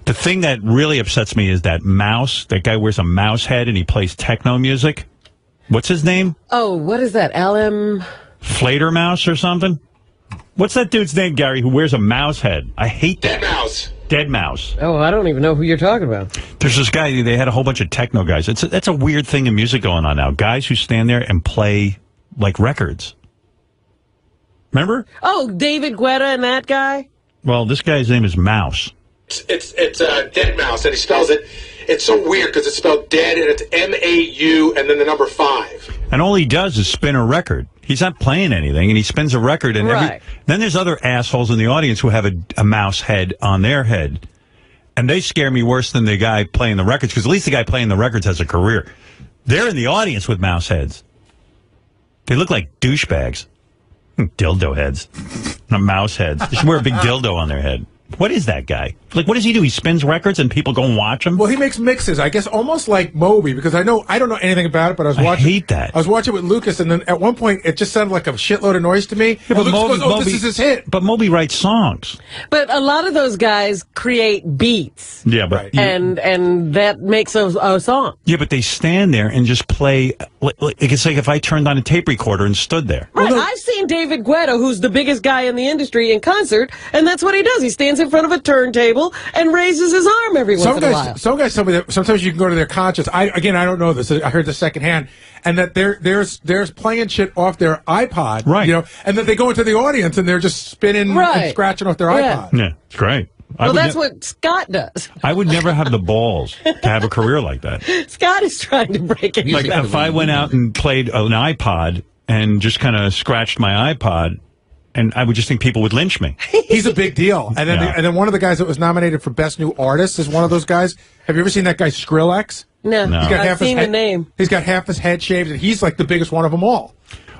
The thing that really upsets me is that mouse. That guy wears a mouse head and he plays techno music. What's his name? Oh, what is that? LM... Flatermouse or something? What's that dude's name, Gary, who wears a mouse head? I hate that. Deadmau5. Oh, I don't even know who you're talking about. There's this guy, they had a whole bunch of techno guys. That's a weird thing in music going on now. Guys who stand there and play, like, records. Remember? Oh, David Guetta and that guy? Well, this guy's name is Mouse. It's Deadmau5, and he spells it. It's so weird because it's spelled dead, and it's M-A-U, and then the number 5. And all he does is spin a record. He's not playing anything, and he spins a record. And then there's other assholes in the audience who have a mouse head on their head. And they scare me worse than the guy playing the records, because at least the guy playing the records has a career. They're in the audience with mouse heads. They look like douchebags. Dildo heads. Not mouse heads. They should wear a big dildo on their head. What is that guy? Like, what does he do? He spins records and people go and watch him? Well, he makes mixes, I guess, almost like Moby, because I don't know anything about it, but I hate that. I was watching with Lucas, and then at one point, it just sounded like a shitload of noise to me. Yeah, but Lucas goes, this is his hit. But Moby writes songs. But a lot of those guys create beats. Yeah, but... And that makes a song. Yeah, but they stand there and just play... It's like if I turned on a tape recorder and stood there. Right, I've seen David Guetta, who's the biggest guy in the industry, in concert, and that's what he does. He stands in front of a turntable and raises his arm every once in a while. Some guys tell me that sometimes you can go to their concerts. I don't know this. I heard this secondhand, and that there's playing shit off their iPod, right? You know, and that they go into the audience and they're just spinning and scratching off their iPod. Yeah, it's great. Well, that's what Scott does. I would never have the balls to have a career like that. Scott is trying to break it. Like if I went out and played an iPod and just kind of scratched my iPod, and I would just think people would lynch me. He's a big deal. And then and then one of the guys that was nominated for Best New Artist is one of those guys. Have you ever seen that guy Skrillex? No. I've seen the name. He's got half his head shaved, and he's like the biggest one of them all.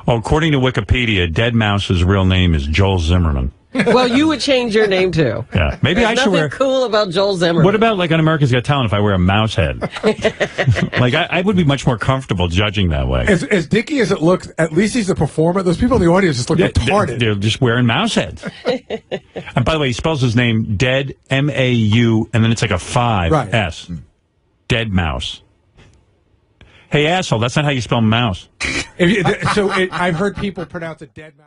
Oh, according to Wikipedia, Deadmau5's real name is Joel Zimmerman. Well, you would change your name, too. Yeah. Maybe I should wear... Nothing cool about Joel Zimmerman. What about, like, on America's Got Talent if I wear a mouse head? Like, I would be much more comfortable judging that way. As dicky as it looks, at least he's a performer. Those people in the audience just look retarded. They're just wearing mouse heads. And by the way, he spells his name Dead, M-A-U, and then it's like a 5 S. Deadmau5. Hey, asshole, that's not how you spell mouse. I've heard people pronounce it Deadmau5.